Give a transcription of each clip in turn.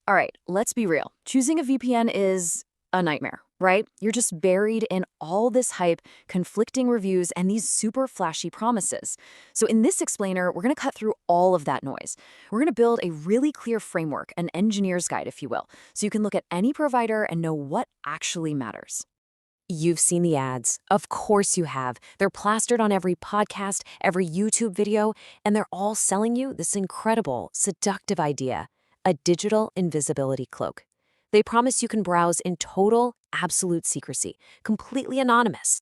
All right, let's be real. Choosing a VPN is a nightmare, right? You're just buried in all this hype, conflicting reviews, and these super flashy promises. So in this explainer, we're going to cut through all of that noise. We're going to build a really clear framework, an engineer's guide, if you will, so you can look at any provider and know what actually matters. You've seen the ads. Of course you have. They're plastered on every podcast, every YouTube video, and they're all selling you this incredible, seductive idea, a digital invisibility cloak. They promise you can browse in total, absolute secrecy, completely anonymous.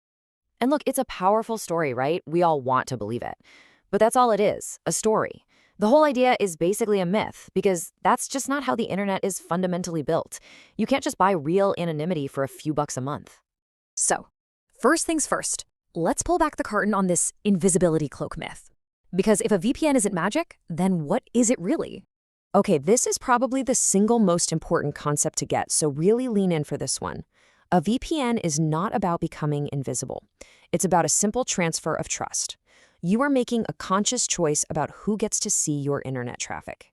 And look, it's a powerful story, right? We all want to believe it. But that's all it is, a story. The whole idea is basically a myth, because that's just not how the internet is fundamentally built. You can't just buy real anonymity for a few bucks a month. So, first things first, let's pull back the curtain on this invisibility cloak myth. Because if a VPN isn't magic, then what is it really? Okay, this is probably the single most important concept to get, so really lean in for this one. A VPN is not about becoming invisible. It's about a simple transfer of trust. You are making a conscious choice about who gets to see your internet traffic.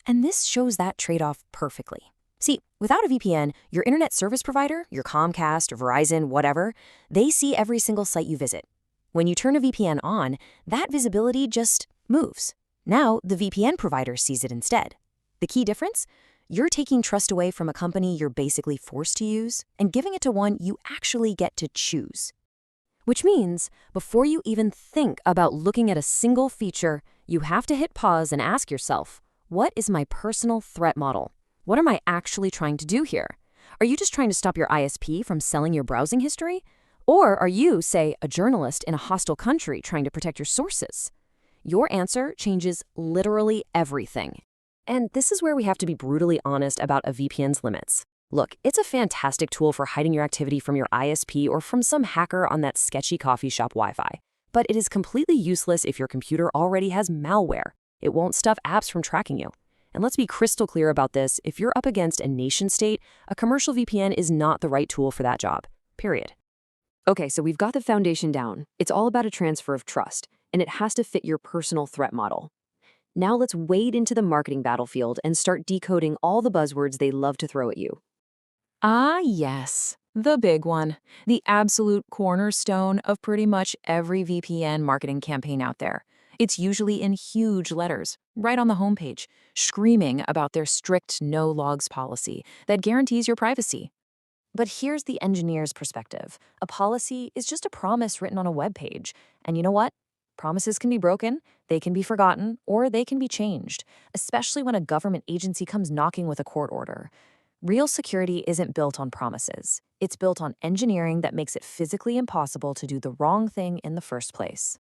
And this shows that trade-off perfectly. See, without a VPN, your internet service provider, your Comcast or Verizon, whatever, they see every single site you visit. When you turn a VPN on, that visibility just moves. Now, the VPN provider sees it instead. The key difference? You're taking trust away from a company you're basically forced to use and giving it to one you actually get to choose. Which means, before you even think about looking at a single feature, you have to hit pause and ask yourself, what is my personal threat model? What am I actually trying to do here? Are you just trying to stop your ISP from selling your browsing history? Or are you, say, a journalist in a hostile country trying to protect your sources? Your answer changes literally everything. And this is where we have to be brutally honest about a VPN's limits. Look, it's a fantastic tool for hiding your activity from your ISP or from some hacker on that sketchy coffee shop Wi-Fi. But it is completely useless if your computer already has malware. It won't stop apps from tracking you. And let's be crystal clear about this, if you're up against a nation-state, a commercial VPN is not the right tool for that job, period. Okay, so we've got the foundation down. It's all about a transfer of trust, and it has to fit your personal threat model. Now let's wade into the marketing battlefield and start decoding all the buzzwords they love to throw at you. Ah, yes, the big one, the absolute cornerstone of pretty much every VPN marketing campaign out there. It's usually in huge letters, right on the homepage, screaming about their strict no-logs policy that guarantees your privacy. But here's the engineer's perspective. A policy is just a promise written on a web page. And you know what? Promises can be broken, they can be forgotten, or they can be changed, especially when a government agency comes knocking with a court order. Real security isn't built on promises. It's built on engineering that makes it physically impossible to do the wrong thing in the first place.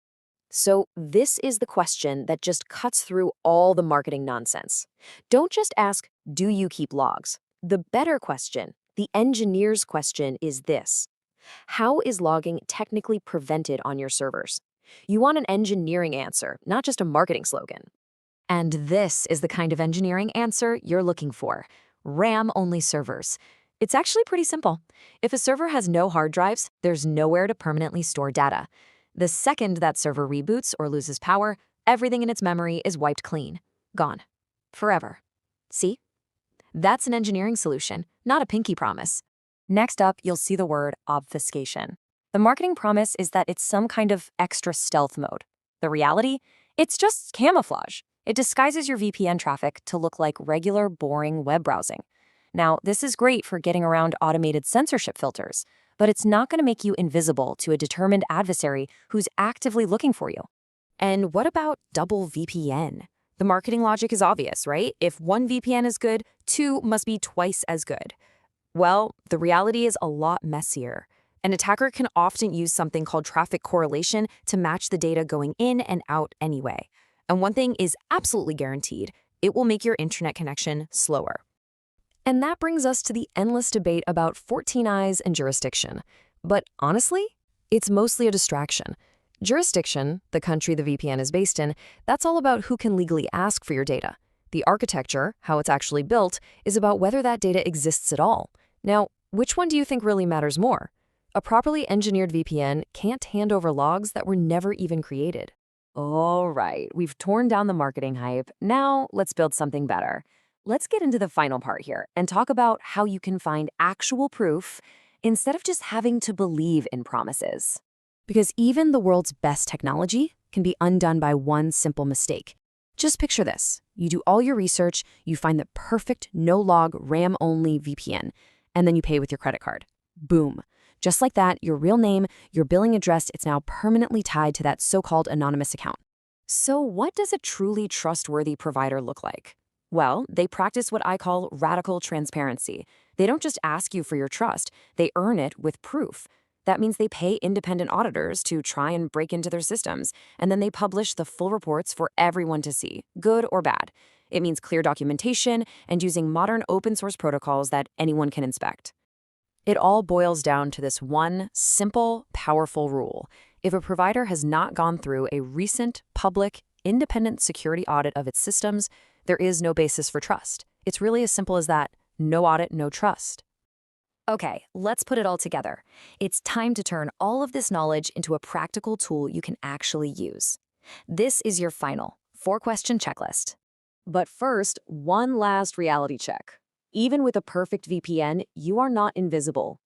So this is the question that just cuts through all the marketing nonsense. Don't just ask, do you keep logs? The better question, the engineer's question, is this: how is logging technically prevented on your servers? You want an engineering answer, not just a marketing slogan. And this is the kind of engineering answer you're looking for: RAM-only servers. It's actually pretty simple. If a server has no hard drives, there's nowhere to permanently store data. The second that server reboots or loses power, everything in its memory is wiped clean. Gone. Forever. See? That's an engineering solution, not a pinky promise. Next up, you'll see the word obfuscation. The marketing promise is that it's some kind of extra stealth mode. The reality? It's just camouflage. It disguises your VPN traffic to look like regular, boring web browsing. Now, this is great for getting around automated censorship filters, but it's not going to make you invisible to a determined adversary who's actively looking for you. And what about double VPN? The marketing logic is obvious, right? If one VPN is good, two must be twice as good. Well, the reality is a lot messier. An attacker can often use something called traffic correlation to match the data going in and out anyway. And one thing is absolutely guaranteed: it will make your internet connection slower. And that brings us to the endless debate about 14 eyes and jurisdiction. But honestly, it's mostly a distraction. Jurisdiction, the country the VPN is based in, that's all about who can legally ask for your data. The architecture, how it's actually built, is about whether that data exists at all. Now, which one do you think really matters more? A properly engineered VPN can't hand over logs that were never even created. All right, we've torn down the marketing hype. Now let's build something better. let's get into the final part here and talk about how you can find actual proof instead of just having to believe in promises. Because even the world's best technology can be undone by one simple mistake. Just picture this. You do all your research, you find the perfect no-log, RAM-only VPN, and then you pay with your credit card. Boom. Just like that, your real name, your billing address, it's now permanently tied to that so-called anonymous account. So, what does a truly trustworthy provider look like? Well, they practice what I call radical transparency. They don't just ask you for your trust, they earn it with proof. That means they pay independent auditors to try and break into their systems, and then they publish the full reports for everyone to see, good or bad. It means clear documentation and using modern open source protocols that anyone can inspect. It all boils down to this one simple, powerful rule. If a provider has not gone through a recent, public, independent security audit of its systems, there is no basis for trust. It's really as simple as that. No audit, no trust. Okay, let's put it all together. It's time to turn all of this knowledge into a practical tool you can actually use. This is your final 4-question checklist. But first, one last reality check. Even with a perfect VPN, you are not invisible.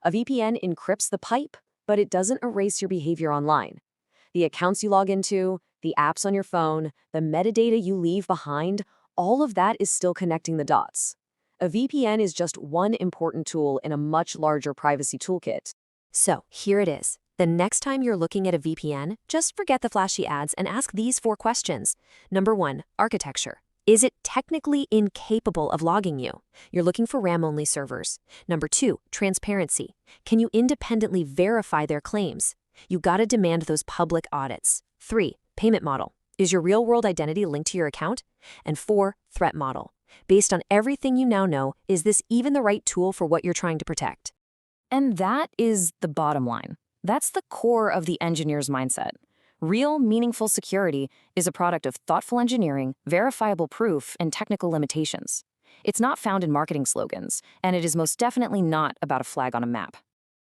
A VPN encrypts the pipe, but it doesn't erase your behavior online. The accounts you log into, the apps on your phone, the metadata you leave behind, all of that is still connecting the dots. A VPN is just one important tool in a much larger privacy toolkit. So here it is. The next time you're looking at a VPN, just forget the flashy ads and ask these 4 questions. Number 1, architecture. Is it technically incapable of logging you? You're looking for RAM-only servers. Number 2, transparency. Can you independently verify their claims? You gotta demand those public audits. 3, payment model. Is your real-world identity linked to your account? And 4, threat model. Based on everything you now know, is this even the right tool for what you're trying to protect? And that is the bottom line. That's the core of the engineer's mindset. Real, meaningful security is a product of thoughtful engineering, verifiable proof, and technical limitations. It's not found in marketing slogans, and it is most definitely not about a flag on a map.